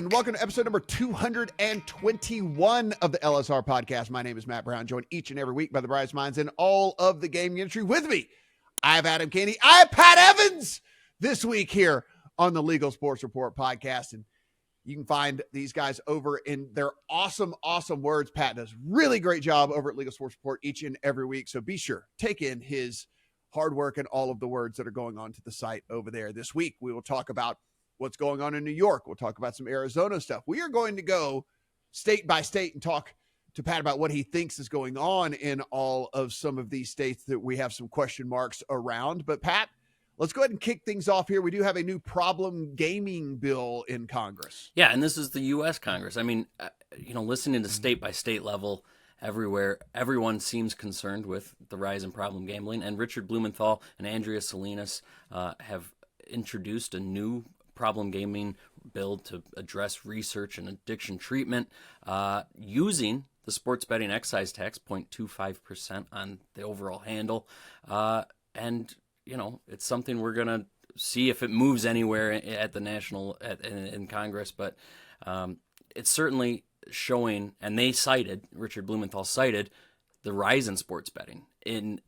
and welcome to episode number 221 of the LSR podcast. My name is Matt Brown, joined each and every week by the brightest minds in all of the gaming industry. With me, I have Adam Candee. I have Pat Evans this week here on the Legal Sports Report podcast. And you can find these guys over in their awesome words. Pat does really great job over at Legal Sports Report each and every week. So be sure, take in his hard work and all of the words that are going on to the site over there. This week, we will talk about what's going on in New York. We'll talk about some Arizona stuff. We are going to go state by state and talk to Pat about what he thinks is going on in all of some of these states that we have some question marks around. But Pat, let's go ahead and kick things off here. We do have a new problem gaming bill in Congress. Yeah, and this is the U.S. Congress. I mean, listening to state by state level everywhere, everyone seems concerned with the rise in problem gambling. And Richard Blumenthal and Andrea Salinas have introduced a new problem gaming bill to address research and addiction treatment using the sports betting excise tax, 0.25% on the overall handle. And it's something we're going to see if it moves anywhere at the national, in Congress. But it's certainly showing, and Richard Blumenthal cited, the rise in sports betting and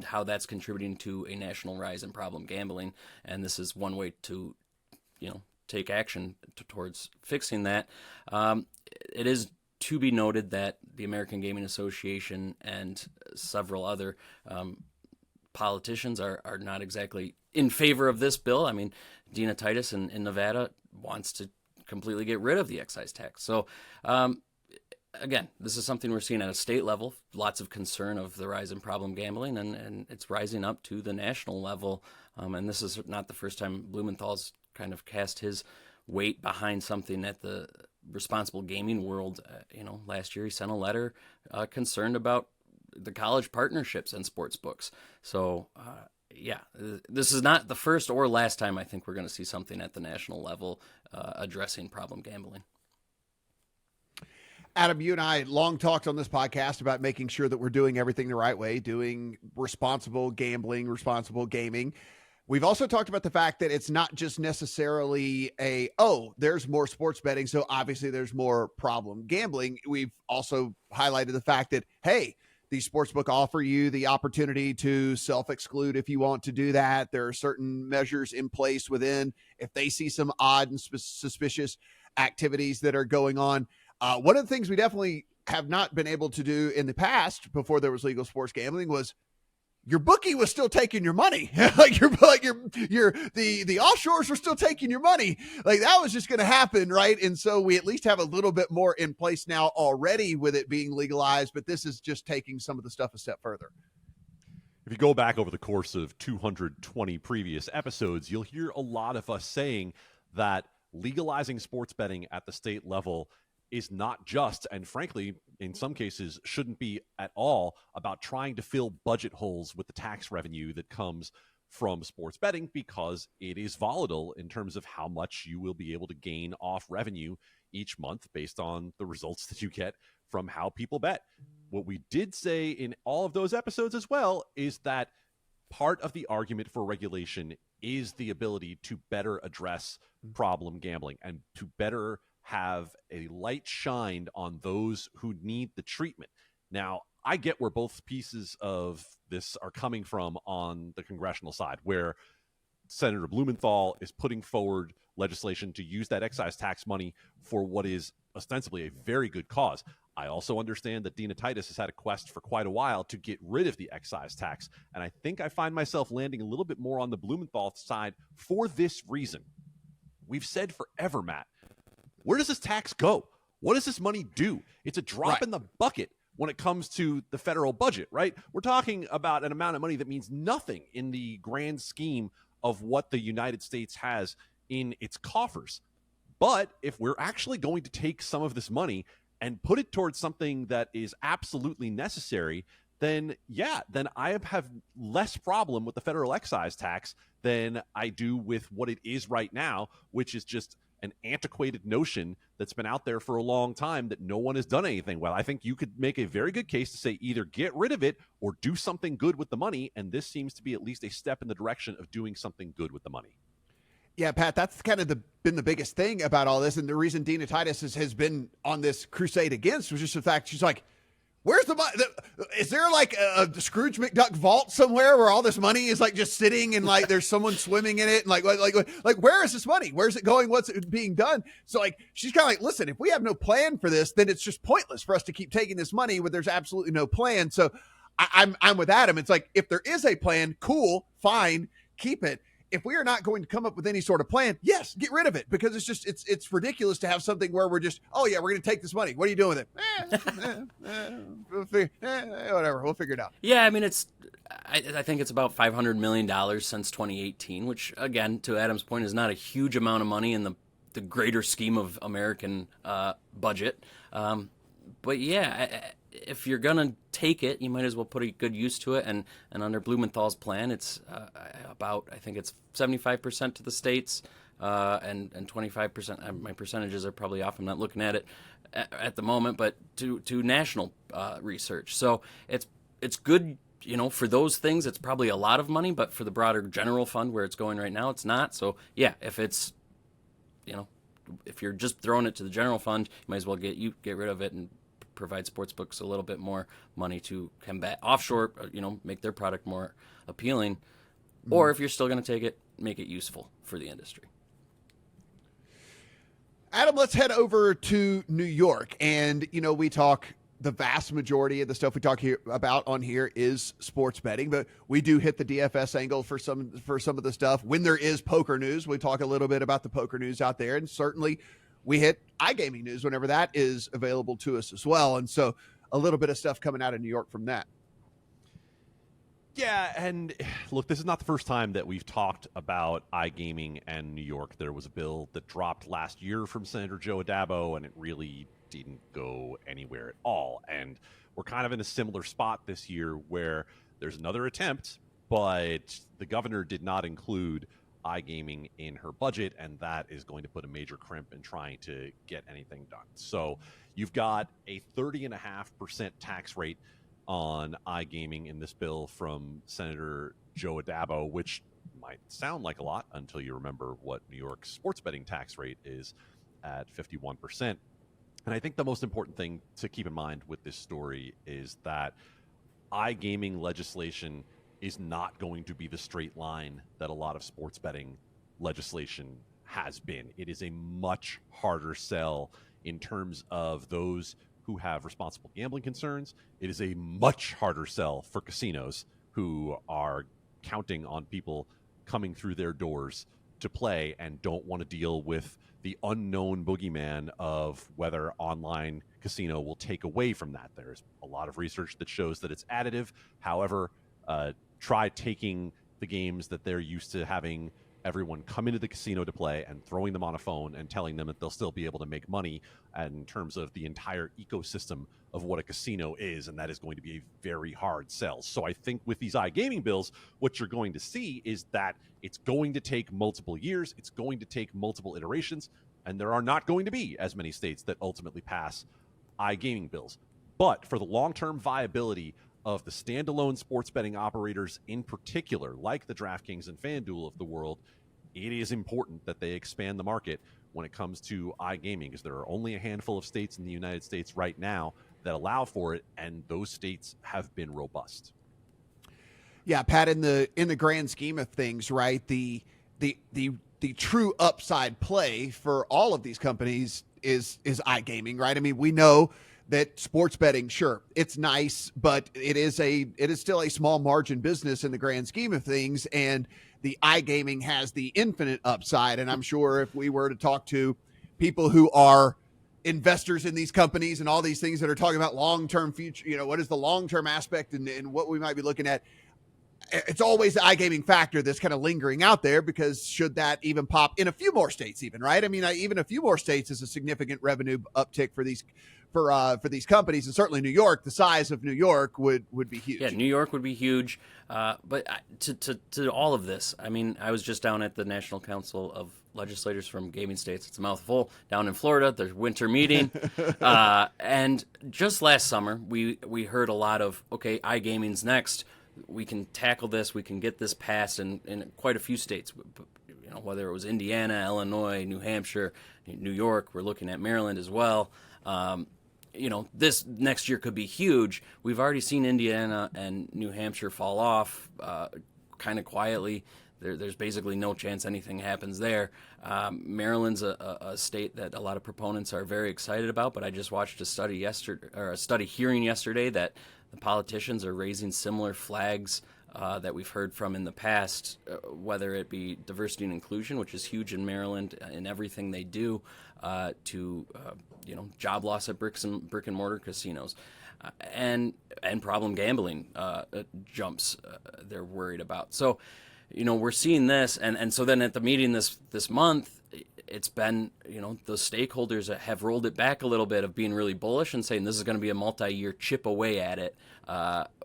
how that's contributing to a national rise in problem gambling. And this is one way to take action towards fixing that. It is to be noted that the American Gaming Association and several other politicians are not exactly in favor of this bill. I mean, Dina Titus in Nevada wants to completely get rid of the excise tax. So, again, this is something we're seeing at a state level, lots of concern of the rise in problem gambling, and it's rising up to the national level. And this is not the first time Blumenthal's kind of cast his weight behind something at the responsible gaming world. Last year he sent a letter concerned about the college partnerships and sports books. So, this is not the first or last time I think we're going to see something at the national level addressing problem gambling. Adam, you and I long talked on this podcast about making sure that we're doing everything the right way, doing responsible gambling, responsible gaming. We've also talked about the fact that it's not just necessarily there's more sports betting, so obviously there's more problem gambling. We've also highlighted the fact that, hey, these sportsbook offer you the opportunity to self-exclude if you want to do that. There are certain measures in place within if they see some odd and suspicious activities that are going on. One of the things we definitely have not been able to do in the past before there was legal sports gambling was your bookie was still taking your money. the offshores were still taking your money. Like that was just going to happen. Right. And so we at least have a little bit more in place now already with it being legalized, but this is just taking some of the stuff a step further. If you go back over the course of 220 previous episodes, you'll hear a lot of us saying that legalizing sports betting at the state level is not just, and frankly, in some cases, shouldn't be at all about trying to fill budget holes with the tax revenue that comes from sports betting, because it is volatile in terms of how much you will be able to gain off revenue each month based on the results that you get from how people bet. What we did say in all of those episodes as well is that part of the argument for regulation is the ability to better address problem gambling and to better have a light shined on those who need the treatment. Now, I get where both pieces of this are coming from on the congressional side, where Senator Blumenthal is putting forward legislation to use that excise tax money for what is ostensibly a very good cause. I also understand that Dina Titus has had a quest for quite a while to get rid of the excise tax, and I think I find myself landing a little bit more on the Blumenthal side for this reason. We've said forever, Matt, where does this tax go? What does this money do? It's a drop in the bucket when it comes to the federal budget, right? We're talking about an amount of money that means nothing in the grand scheme of what the United States has in its coffers. But if we're actually going to take some of this money and put it towards something that is absolutely necessary, then I have less problem with the federal excise tax than I do with what it is right now, which is just an antiquated notion that's been out there for a long time that no one has done anything with. I think you could make a very good case to say either get rid of it or do something good with the money, and this seems to be at least a step in the direction of doing something good with the money. Yeah, Pat, that's kind of been the biggest thing about all this. And the reason Dina Titus has been on this crusade against was just the fact she's like, where's the money? Is there like a Scrooge McDuck vault somewhere where all this money is like just sitting and like there's someone swimming in it? And like where is this money? Where's it going? What's it being done? So like, she's kind of like, listen, if we have no plan for this, then it's just pointless for us to keep taking this money when there's absolutely no plan. So I'm with Adam. It's like, if there is a plan, cool, fine, keep it. If we are not going to come up with any sort of plan, yes, get rid of it, because it's ridiculous to have something where we're just, oh yeah, we're going to take this money. What are you doing with it? Whatever, we'll figure it out. Yeah, I mean, I think it's about $500 million since 2018, which, again, to Adam's point, is not a huge amount of money in the greater scheme of American budget. But yeah, if you're going to take it, you might as well put a good use to it. And under Blumenthal's plan, it's about, I think it's 75% to the states and 25%. My percentages are probably off. I'm not looking at it at the moment, but to national research. So it's good, for those things. It's probably a lot of money, but for the broader general fund where it's going right now, it's not. So yeah, if it's, if you're just throwing it to the general fund, you might as well get rid of it and provide sportsbooks a little bit more money to combat offshore, make their product more appealing. Mm-hmm. Or if you're still going to take it, make it useful for the industry. Adam, let's head over to New York. And, we talk, the vast majority of the stuff we talk about on here is sports betting, but we do hit the DFS angle for some of the stuff. When there is poker news, we talk a little bit about the poker news out there, and certainly we hit iGaming news whenever that is available to us as well. And so a little bit of stuff coming out of New York from that. Yeah, and look, this is not the first time that we've talked about iGaming and New York. There was a bill that dropped last year from Senator Joe Adabo, and it really didn't go anywhere at all. And we're kind of in a similar spot this year where there's another attempt, but the governor did not include iGaming in her budget, and that is going to put a major crimp in trying to get anything done. So you've got a 30.5% tax rate on iGaming in this bill from Senator Joe Adabo, which might sound like a lot until you remember what New York's sports betting tax rate is at 51%. And I think the most important thing to keep in mind with this story is that iGaming legislation is not going to be the straight line that a lot of sports betting legislation has been. It is a much harder sell in terms of those who have responsible gambling concerns. It is a much harder sell for casinos who are counting on people coming through their doors to play and don't want to deal with the unknown boogeyman of whether online casino will take away from that. There's a lot of research that shows that it's additive. However, try taking the games that they're used to having everyone come into the casino to play and throwing them on a phone and telling them that they'll still be able to make money in terms of the entire ecosystem of what a casino is, and that is going to be a very hard sell. So I think with these iGaming bills, what you're going to see is that it's going to take multiple years, it's going to take multiple iterations, and there are not going to be as many states that ultimately pass iGaming bills. But for the long-term viability of the standalone sports betting operators in particular, like the DraftKings and FanDuel of the world, it is important that they expand the market when it comes to iGaming, because there are only a handful of states in the United States right now that allow for it, and those states have been robust. Yeah, Pat, in the grand scheme of things, right, the true upside play for all of these companies is iGaming, right? I mean, we know that sports betting, sure, it's nice, but it is still a small margin business in the grand scheme of things, and the iGaming has the infinite upside. And I'm sure if we were to talk to people who are investors in these companies and all these things that are talking about long-term future, what is the long-term aspect and what we might be looking at, it's always the iGaming factor that's kind of lingering out there, because should that even pop in a few more states even, right? I mean, even a few more states is a significant revenue uptick for these companies, and certainly New York, the size of New York would be huge. Yeah, New York would be huge. But to all of this, I mean, I was just down at the National Council of Legislators from Gaming States. It's a mouthful. Down in Florida, there's winter meeting. And just last summer, we heard a lot of, okay, iGaming's next. We can tackle this. We can get this passed in quite a few states. whether it was Indiana, Illinois, New Hampshire, New York, we're looking at Maryland as well. This next year could be huge. We've already seen Indiana and New Hampshire fall off kind of quietly. There's basically no chance anything happens there. Maryland's a state that a lot of proponents are very excited about, but I just watched a study hearing yesterday that the politicians are raising similar flags that we've heard from in the past, whether it be diversity and inclusion, which is huge in Maryland in everything they do, to job loss at brick and mortar casinos, and problem gambling jumps they're worried about. So, we're seeing this, and so then at the meeting this month, it's been, the stakeholders have rolled it back a little bit of being really bullish and saying this is going to be a multi-year chip away at it,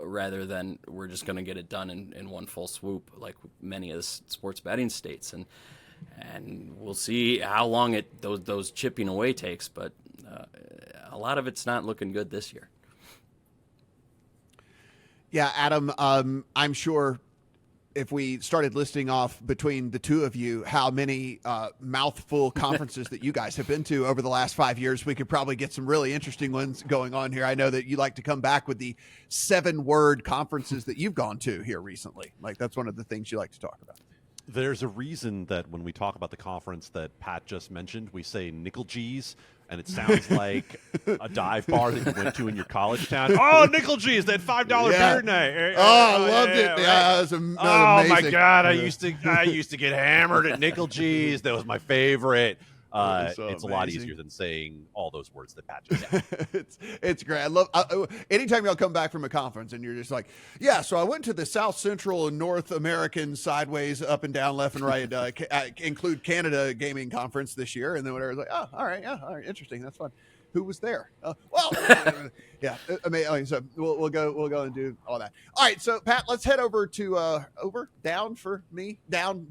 rather than we're just going to get it done in one full swoop like many of the sports betting states. And we'll see how long those chipping away takes, but a lot of it's not looking good this year. Yeah, Adam, I'm sure if we started listing off between the two of you how many mouthful conferences that you guys have been to over the last 5 years, we could probably get some really interesting ones going on here. I know that you like to come back with the 7-word conferences that you've gone to here recently. Like, that's one of the things you like to talk about. There's a reason that when we talk about the conference that Pat just mentioned, we say nickel G's, and it sounds like a dive bar that you went to in your college town. Oh, nickel G's, that $5 beer night. I loved it. Yeah, it was amazing. Oh my God, I used to get hammered at nickel G's. That was my favorite. It's a lot easier than saying all those words that Pat just said. It's great. I love anytime y'all come back from a conference and you're just like, yeah, so I went to the South Central and North American sideways, up and down, left and right, include Canada gaming conference this year. And then whatever, like, oh, all right. Interesting. That's fun. Who was there? Yeah. I mean, so we'll go and do all that. All right. So Pat, let's head over to, down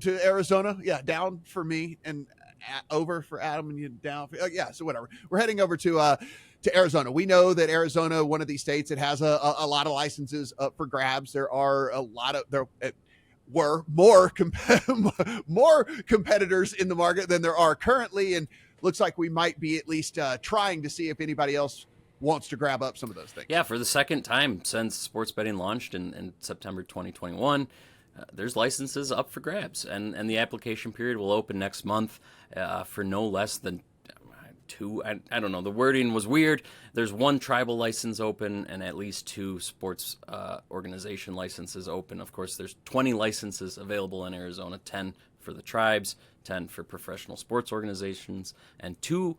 to Arizona. Yeah. Down for me and over for Adam and you down. So whatever. We're heading over to Arizona. We know that Arizona, one of these states that has a lot of licenses up for grabs. There are a lot of were more competitors in the market than there are currently, and looks like we might be at least trying to see if anybody else wants to grab up some of those things. Yeah, for the second time since sports betting launched in September 2021. There's licenses up for grabs, and the application period will open next month for no less than 2. I don't know. The wording was weird. There's 1 tribal license open and at least 2 sports organization licenses open. Of course, there's 20 licenses available in Arizona, 10 for the tribes, 10 for professional sports organizations, and 2.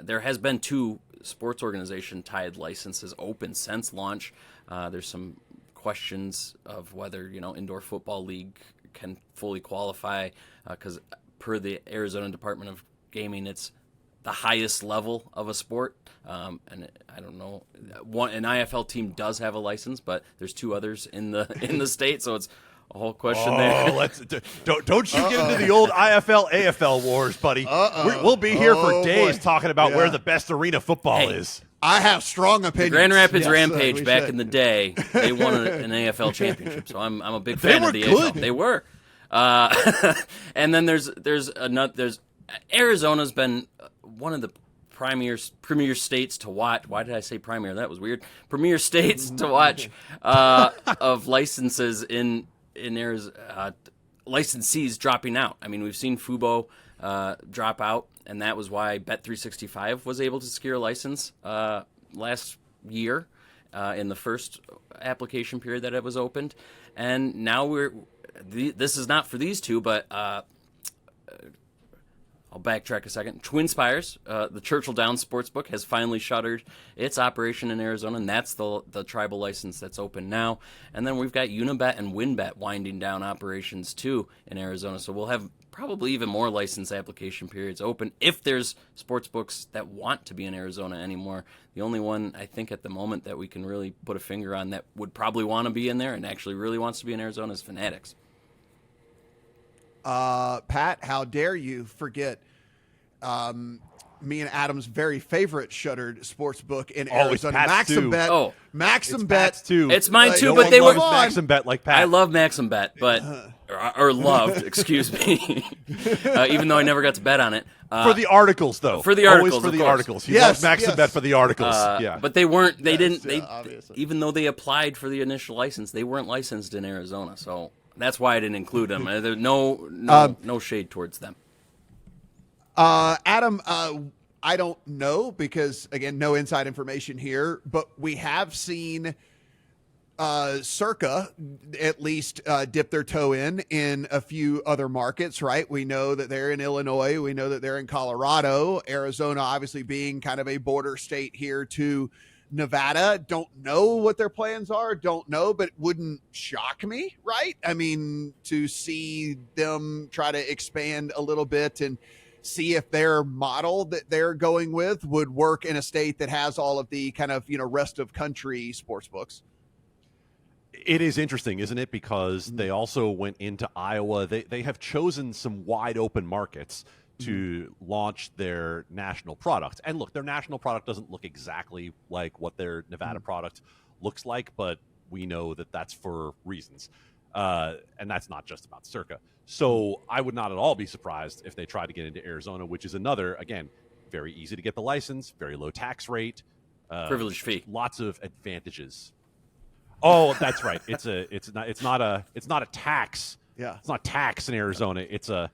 There has been 2 sports organization tied licenses open since launch. There's some questions of whether indoor football league can fully qualify because per the Arizona Department of Gaming, it's the highest level of a sport, and I don't know, an IFL team does have a license, but there's 2 others in the state, so it's a whole question there. Don't you get into the old IFL AFL wars, buddy. We'll be here for days talking about where the best arena football is. I have strong opinions. The Grand Rapids Rampage back in the day, they won an AFL championship, so I'm a big fan of the AFL. They were. And then there's Arizona's been one of the premier states to watch. Why did I say premier? That was weird. Premier states to watch of licenses in Arizona, licensees dropping out. I mean, we've seen Fubo drop out, and that was why Bet365 was able to secure a license last year in the first application period that it was opened. And now this is not for these 2, but I'll backtrack a second. Twin Spires, the Churchill Downs Sportsbook, has finally shuttered its operation in Arizona, and that's the tribal license that's open now. And then we've got Unibet and WinBet winding down operations too in Arizona. So we'll have probably even more license application periods open if there's sportsbooks that want to be in Arizona anymore. The only one I think at the moment that we can really put a finger on that would probably want to be in there and actually really wants to be in Arizona is Fanatics. Pat, how dare you forget me and Adam's very favorite shuttered sports book in Oh, it's Arizona, Pat's too. Maxim Bet. Oh. Maxim It's Bet Pat's too. It's mine too, No but one they were loves Maxim Bet like Pat. I love Maxim Bet, but or loved, excuse me, even though I never got to bet on it. For the articles, though. For the articles, Always for of the course. articles. He Yes, loves Maxim yes. Bet for the articles. Yeah. But they weren't. They Yes, didn't. yeah, obviously. Even though they applied for the initial license, they weren't licensed in Arizona. So that's why I didn't include them. There's no shade towards them. Adam, I don't know because, again, no inside information here, but we have seen Circa at least dip their toe in a few other markets, right? We know that they're in Illinois. We know that they're in Colorado. Arizona, obviously, being kind of a border state here to Nevada. Don't know what their plans are. Don't know, but it wouldn't shock me, right? I mean, to see them try to expand a little bit and see if their model that they're going with would work in a state that has all of the kind of, rest of country sports books. It is interesting, isn't it? Because they also went into Iowa. They have chosen some wide open markets to launch their national product. And look, their national product doesn't look exactly like what their Nevada product looks like, but we know that that's for reasons. And that's not just about Circa. So I would not at all be surprised if they try to get into Arizona, which is another, again, very easy to get the license, very low tax rate, Privilege fee. lots of advantages. Oh, that's right. It's not a tax. Yeah. It's not tax in Arizona. It's a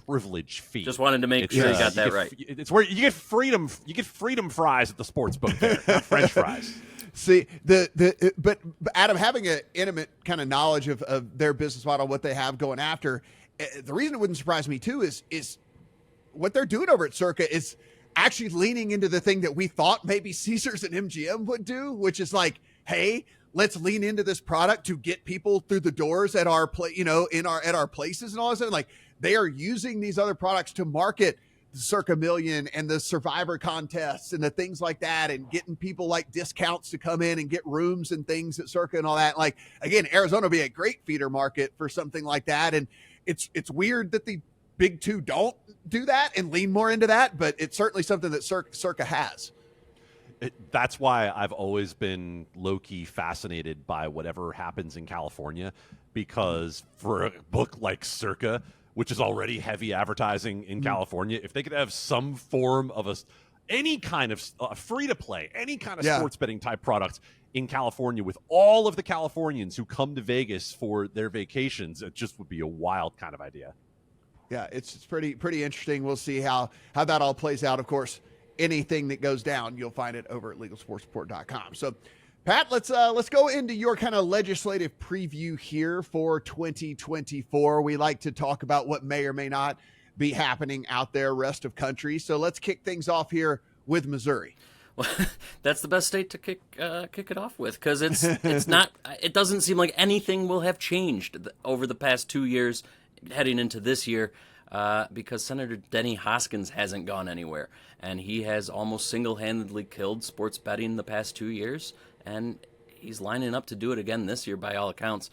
privilege fee. Just wanted to make sure you got that right. It's where you get freedom. You get freedom fries at the sports book there, not French fries. See, but Adam, having an intimate kind of knowledge of their business model, what they have going after, the reason it wouldn't surprise me too is what they're doing over at Circa is actually leaning into the thing that we thought maybe Caesars and MGM would do, which is like, hey, let's lean into this product to get people through the doors at our at our places and all that stuff. Like, they are using these other products to market the Circa Million and the Survivor contests and the things like that, and getting people like discounts to come in and get rooms and things at Circa and all that. Like, again, Arizona would be a great feeder market for something like that. And it's weird that the big two don't do that and lean more into that, but it's certainly something that Circa has. That's why I've always been low-key fascinated by whatever happens in California, because for a book like Circa, which is already heavy advertising in California, if they could have some form of any kind of free-to-play, any kind of sports betting type product in California with all of the Californians who come to Vegas for their vacations, it just would be a wild kind of idea. Yeah, it's pretty interesting. We'll see how that all plays out. Of course, anything that goes down, you'll find it over at LegalSportsReport.com. So, Pat, let's go into your kind of legislative preview here for 2024. We like to talk about what may or may not be happening out there, rest of country. So let's kick things off here with Missouri. Well, that's the best state to kick it off with, because it's not. It doesn't seem like anything will have changed over the past 2 years, heading into this year, because Senator Denny Hoskins hasn't gone anywhere, and he has almost single-handedly killed sports betting the past 2 years, and he's lining up to do it again this year by all accounts.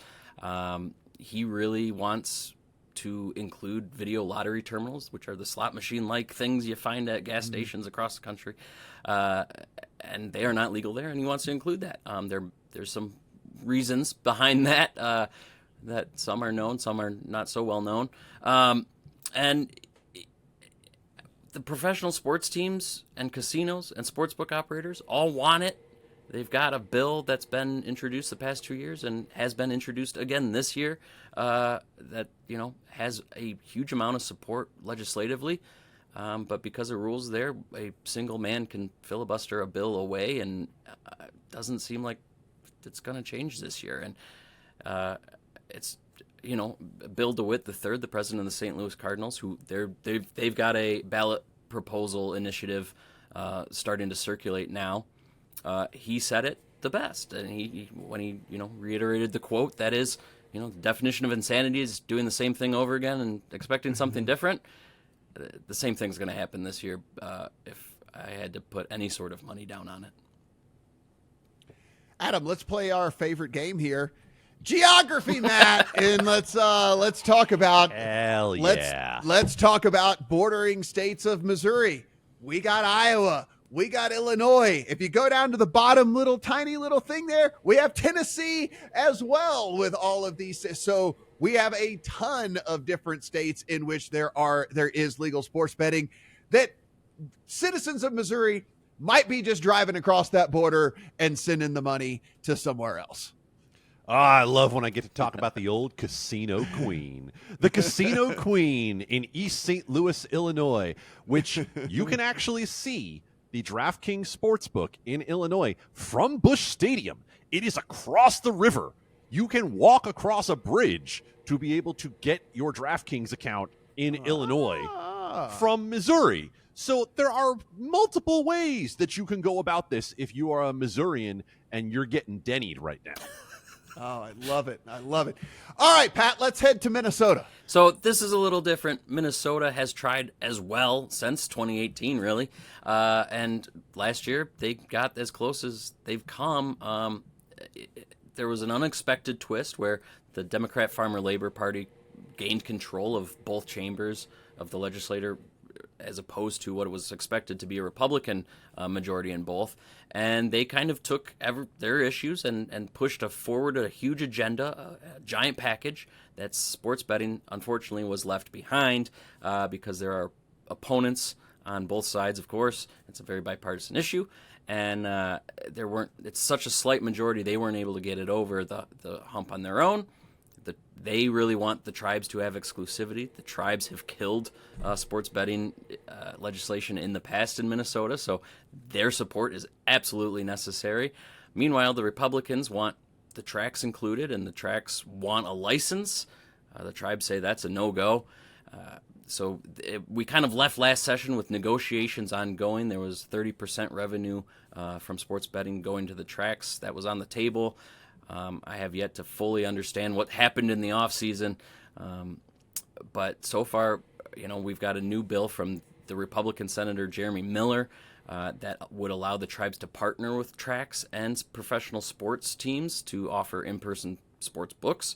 He really wants to include video lottery terminals, which are the slot machine-like things you find at gas stations across the country, and they are not legal there, and he wants to include that. There's some reasons behind that, that some are known, some are not so well known. And the professional sports teams and casinos and sportsbook operators all want it. They've got a bill that's been introduced the past 2 years and has been introduced again this year, that has a huge amount of support legislatively. But because of rules there, a single man can filibuster a bill away, and it doesn't seem like it's going to change this year. And it's Bill DeWitt III, the president of the St. Louis Cardinals, who they've got a ballot proposal initiative starting to circulate now. He said it the best, and when he reiterated the quote, that is, the definition of insanity is doing the same thing over again and expecting something different. The same thing's going to happen this year if I had to put any sort of money down on it. Adam, let's play our favorite game here. Geography, Matt, and let's talk about Hell yeah. let's talk about bordering states of Missouri. we got Iowa, we got Illinois. If you go down to the bottom little tiny little thing there, we have Tennessee as well with all of these. So we have a ton of different states in which there is legal sports betting that citizens of Missouri might be just driving across that border and sending the money to somewhere else. I love when I get to talk about the old Casino Queen. The Casino Queen in East St. Louis, Illinois, which you can actually see the DraftKings Sportsbook in Illinois from Busch Stadium. It is across the river. You can walk across a bridge to be able to get your DraftKings account in Illinois from Missouri. So there are multiple ways that you can go about this if you are a Missourian and you're getting dennied right now. Oh, I love it. I love it. All right, Pat, let's head to Minnesota. So this is a little different. Minnesota has tried as well since 2018, really. And last year, they got as close as they've come. There was an unexpected twist where the Democrat Farmer Labor Party gained control of both chambers of the legislature, as opposed to what was expected to be a Republican majority in both. And they kind of took their issues and pushed forward a huge agenda, a giant package that sports betting, unfortunately, was left behind because there are opponents on both sides, of course. It's a very bipartisan issue. And it's such a slight majority, they weren't able to get it over the hump on their own. They really want the tribes to have exclusivity. The tribes have killed sports betting legislation in the past in Minnesota, so their support is absolutely necessary. Meanwhile, the Republicans want the tracks included, and the tracks want a license. The tribes say that's a no-go. We kind of left last session with negotiations ongoing. There was 30% revenue from sports betting going to the tracks. That was on the table. I have yet to fully understand what happened in the offseason. But so far, we've got a new bill from the Republican Senator Jeremy Miller that would allow the tribes to partner with tracks and professional sports teams to offer in-person sports books.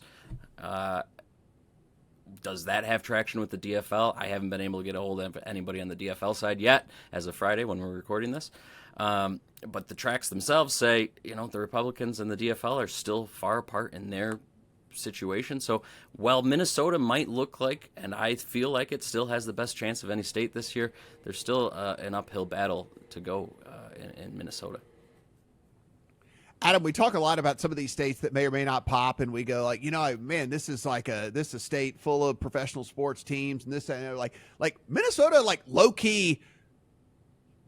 Does that have traction with the DFL? I haven't been able to get a hold of anybody on the DFL side yet, as of Friday when we're recording this. But the tracks themselves say, the Republicans and the DFL are still far apart in their situation. So while Minnesota might look like, and I feel like it still has the best chance of any state this year, there's still an uphill battle to go in Minnesota. Adam, we talk a lot about some of these states that may or may not pop, and we go like, man, this is a state full of professional sports teams, and this and like Minnesota, like low key,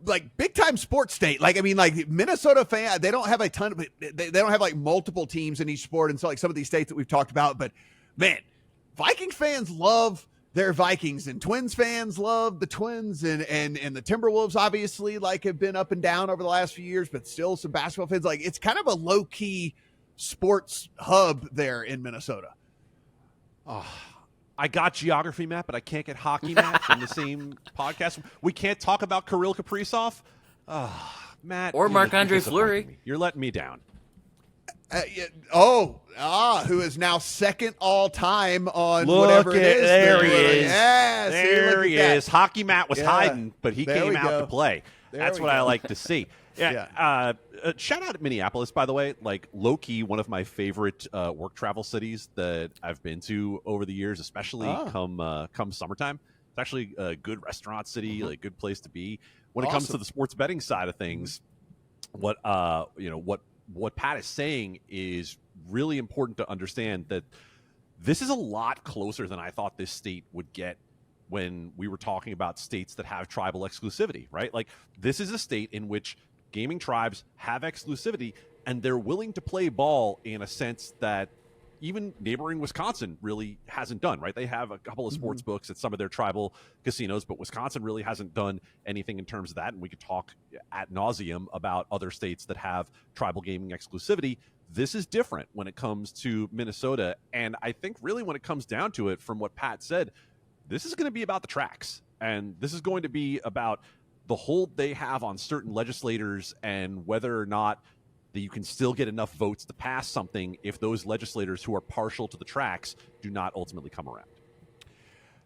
like big time sports state. Like Minnesota fan, they don't have a ton of, they don't have like multiple teams in each sport, and so like some of these states that we've talked about. But man, Vikings fans love their Vikings, and Twins fans love the Twins, and the Timberwolves obviously have been up and down over the last few years, but still some basketball fans. Like it's kind of a low key sports hub there in Minnesota. Oh, I got geography, Matt, but I can't get hockey, Matt, in the same podcast. We can't talk about Kirill Kaprizov. Matt. Or Marc-Andre Fleury. You're letting me down. Who is now second all time on whatever it is. There he is. Yes, there he is. Hockey Matt was hiding, but he came out to play. That's what I like to see. Yeah. Shout out to Minneapolis, by the way. Like low-key, one of my favorite work travel cities that I've been to over the years, especially come summertime. It's actually a good restaurant city, like good place to be. When it comes to the sports betting side of things, what Pat is saying is really important to understand, that this is a lot closer than I thought this state would get when we were talking about states that have tribal exclusivity, right? Like this is a state in which gaming tribes have exclusivity, and they're willing to play ball in a sense that even neighboring Wisconsin really hasn't done, right? They have a couple of sports books at some of their tribal casinos, but Wisconsin really hasn't done anything in terms of that. And we could talk ad nauseum about other states that have tribal gaming exclusivity. This is different when it comes to Minnesota. And I think really when it comes down to it, from what Pat said, this is going to be about the tracks. And this is going to be about the hold they have on certain legislators and whether or not that you can still get enough votes to pass something if those legislators who are partial to the tracks do not ultimately come around.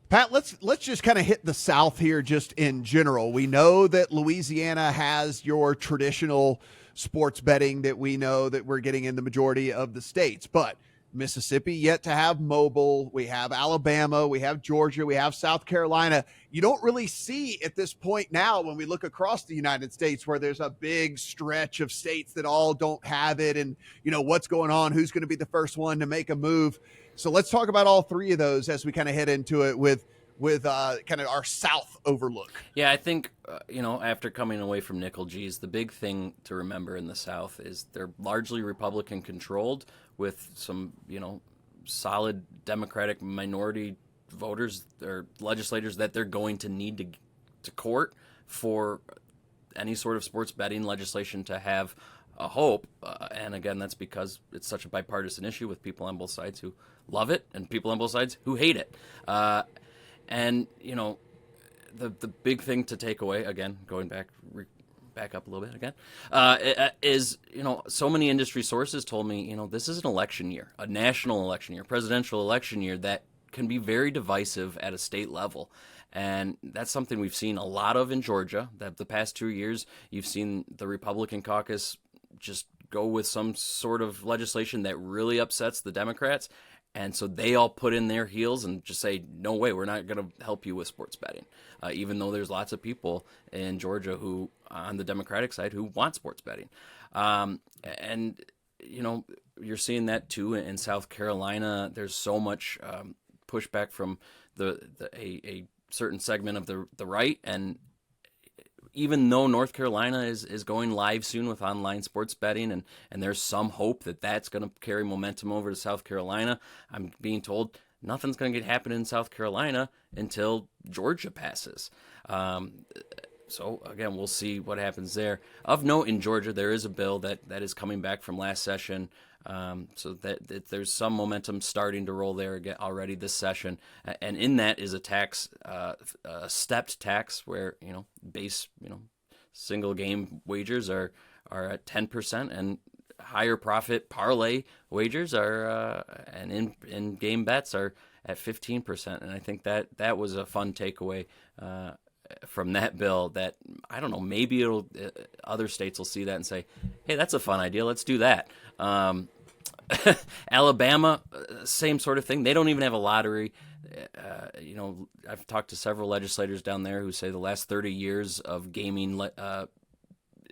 Pat, let's just kind of hit the South here just in general. We know that Louisiana has your traditional sports betting that we know that we're getting in the majority of the states, but Mississippi yet to have mobile. We have Alabama, we have Georgia, we have South Carolina. You don't really see at this point now when we look across the United States where there's a big stretch of states that all don't have it, and what's going on, who's going to be the first one to make a move. So let's talk about all three of those as we kind of head into it with kind of our South overlook. Yeah, I think, after coming away from Nickel G's, the big thing to remember in the South is they're largely Republican controlled with some, solid Democratic minority voters or legislators that they're going to need to court for any sort of sports betting legislation to have a hope. And again, that's because it's such a bipartisan issue with people on both sides who love it and people on both sides who hate it. And, the big thing to take away, again, going back up a little bit again, is, so many industry sources told me, this is an election year, a national election year, presidential election year that can be very divisive at a state level. And that's something we've seen a lot of in Georgia. That the past 2 years, you've seen the Republican caucus just go with some sort of legislation that really upsets the Democrats. And so they all put in their heels and just say, no way, we're not going to help you with sports betting. Even though there's lots of people in Georgia who, on the Democratic side, who want sports betting. And, you're seeing that too in South Carolina. There's so much pushback from a certain segment of the right. And even though North Carolina is going live soon with online sports betting, and there's some hope that that's going to carry momentum over to South Carolina, I'm being told nothing's going to happen in South Carolina until Georgia passes. So, again, we'll see what happens there. Of note, in Georgia, there is a bill that is coming back from last session, so that there's some momentum starting to roll there again already this session. And in that is a tax, a stepped tax where, base, single game wagers are at 10%, and higher profit parlay wagers are, and in-game bets are at 15%. And I think that was a fun takeaway from that bill that, I don't know, maybe other states will see that and say, hey, that's a fun idea, let's do that. Alabama, same sort of thing. They don't even have a lottery. I've talked to several legislators down there who say the last 30 years of gaming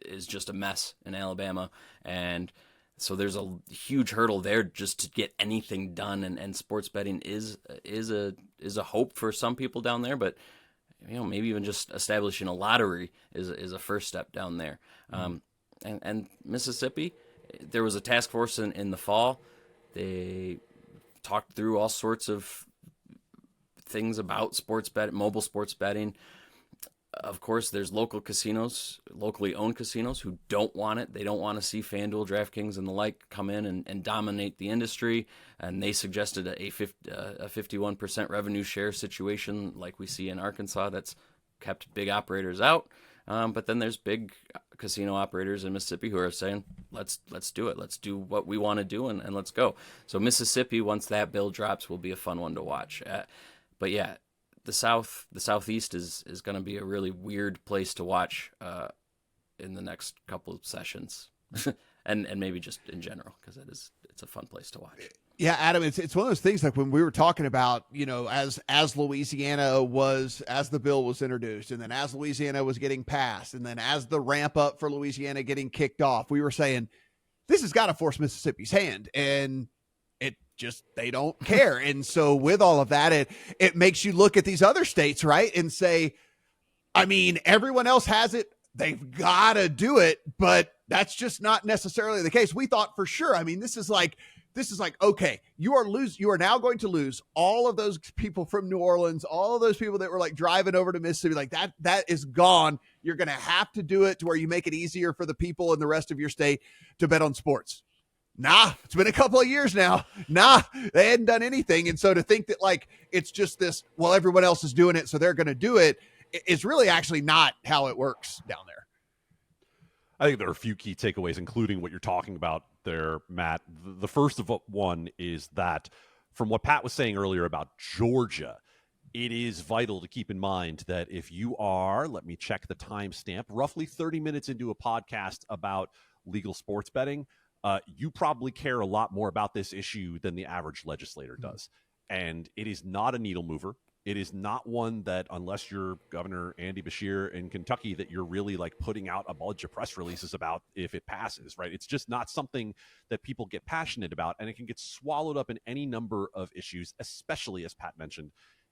is just a mess in Alabama. And so there's a huge hurdle there just to get anything done. And sports betting is a hope for some people down there, but maybe even just establishing a lottery is a first step down there. And Mississippi, there was a task force in the fall. They talked through all sorts of things about mobile sports betting. Of course, there's locally owned casinos who don't want it. They don't want to see FanDuel, DraftKings, and the like come in and dominate the industry. And they suggested a 51% revenue share situation like we see in Arkansas that's kept big operators out. But then there's big casino operators in Mississippi who are saying, let's do it. Let's do what we want to do and let's go. So Mississippi, once that bill drops, will be a fun one to watch. But yeah, the Southeast is going to be a really weird place to watch in the next couple of sessions, and maybe just in general, because it's a fun place to watch. Yeah, Adam, it's one of those things like when we were talking about, as Louisiana as the bill was introduced, and then as Louisiana was getting passed, and then as the ramp up for Louisiana getting kicked off, we were saying this has got to force Mississippi's hand, and they don't care. And so with all of that, it makes you look at these other states, right, and say, I mean, everyone else has it. They've got to do it, but that's just not necessarily the case. We thought for sure. I mean, this is like, okay, you are now going to lose all of those people from New Orleans, all of those people that were like driving over to Mississippi, like that is gone. You're going to have to do it to where you make it easier for the people in the rest of your state to bet on sports. Nah, it's been a couple of years now. Nah, they hadn't done anything. And so to think that like, it's just this, well, everyone else is doing it, so they're going to do it, is really actually not how it works down there. I think there are a few key takeaways, including what you're talking about there, Matt. The first of one is that from what Pat was saying earlier about Georgia, it is vital to keep in mind that if you are, let me check the timestamp, roughly 30 minutes into a podcast about legal sports betting, you probably care a lot more about this issue than the average legislator does. And it is not a needle mover. It is not one that, unless you're Governor Andy Beshear in Kentucky, that you're really like putting out a bunch of press releases about if it passes, right? It's just not something that people get passionate about, and it can get swallowed up in any number of issues, especially, as Pat mentioned,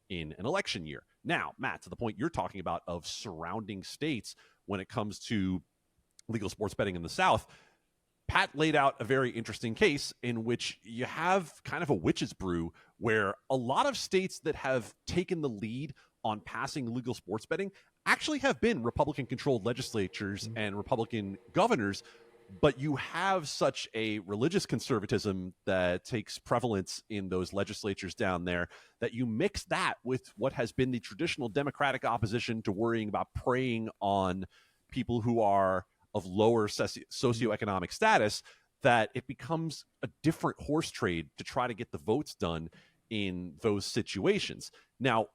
in an election year. Now, Matt, to the point you're talking about of surrounding states when it comes to legal sports betting in the South, Pat laid out a very interesting case in which you have kind of a witch's brew where a lot of states that have taken the lead on passing legal sports betting actually have been Republican-controlled legislatures and Republican governors, but you have such a religious conservatism that takes prevalence in those legislatures down there that you mix that with what has been the traditional Democratic opposition to worrying about preying on people who are of lower socioeconomic status, that it becomes a different horse trade to try to get the votes done in those situations. Now,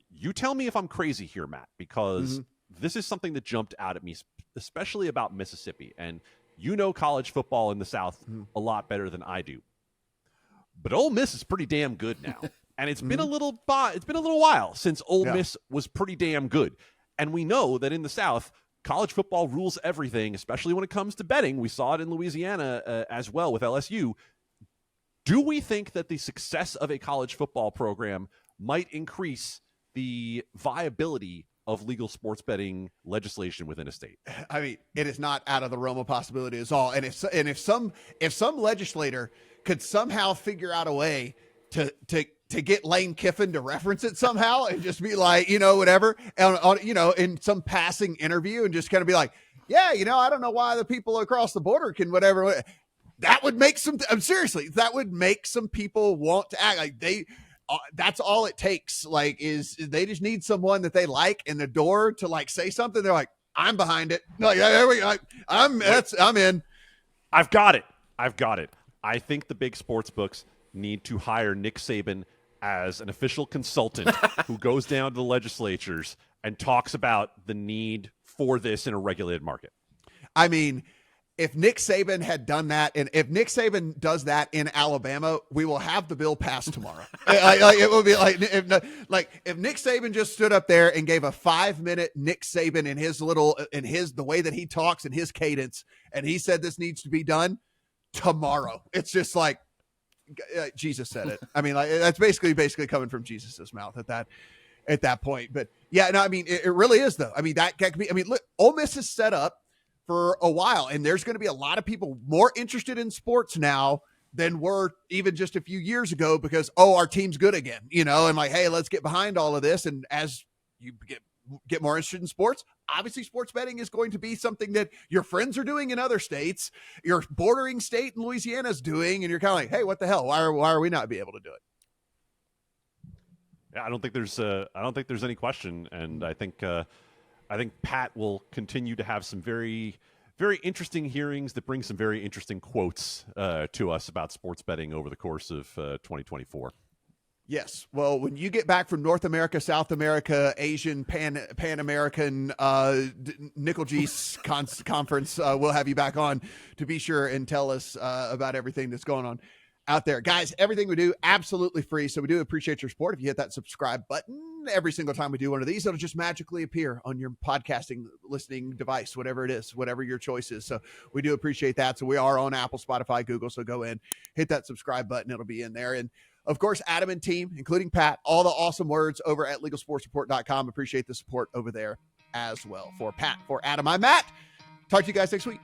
you tell me if I'm crazy here, Matt, because this is something that jumped out at me, especially about Mississippi. And you know college football in the South a lot better than I do. But Ole Miss is pretty damn good now. And it's been a little while since Ole Miss was pretty damn good. And we know that in the South, college football rules everything, especially when it comes to betting. We saw it in Louisiana as well with LSU. Do we think that the success of a college football program might increase the viability of legal sports betting legislation within a state? I mean, it is not out of the realm of possibility at all. And if some legislator could somehow figure out a way to get Lane Kiffin to reference it somehow and just be like, whatever, on in some passing interview and just kind of be like, yeah, I don't know why the people across the border can whatever. That would make seriously, that would make some people want to act like that's all it takes. Like, is they just need someone that they like in the door to like say something. They're like, I'm behind it. Like, there we go. I'm in. I've got it. I think the big sports books need to hire Nick Saban as an official consultant who goes down to the legislatures and talks about the need for this in a regulated market. I mean, if Nick Saban had done that, and if Nick Saban does that in Alabama, we will have the bill passed tomorrow. It will be like if Nick Saban just stood up there and gave a 5-minute Nick Saban in the way that he talks and his cadence, and he said this needs to be done tomorrow. It's just like, Jesus said it. I mean, like, that's basically coming from Jesus's mouth at that point. But yeah, no, I mean, it really is though. I mean, that could be. I mean, look, Ole Miss is set up for a while, and there's going to be a lot of people more interested in sports now than were even just a few years ago because our team's good again, and like, hey, let's get behind all of this. And as you get more interested in sports, obviously sports betting is going to be something that your friends are doing in other states, your bordering state in Louisiana is doing, and you're kind of like, hey, what the hell? Why are we not be able to do it? Yeah, I don't think there's any question, and I think Pat will continue to have some very, very interesting hearings that bring some very interesting quotes to us about sports betting over the course of 2024. Yes. Well, when you get back from North America, South America, Asian, Pan American, Nickel G's conference, we'll have you back on to be sure and tell us about everything that's going on out there. Guys, everything we do, absolutely free. So we do appreciate your support. If you hit that subscribe button every single time we do one of these, it'll just magically appear on your podcasting listening device, whatever it is, whatever your choice is. So we do appreciate that. So we are on Apple, Spotify, Google. So go in, hit that subscribe button. It'll be in there. And of course, Adam and team, including Pat, all the awesome words over at LegalSportsReport.com. Appreciate the support over there as well. For Pat, for Adam, I'm Matt. Talk to you guys next week.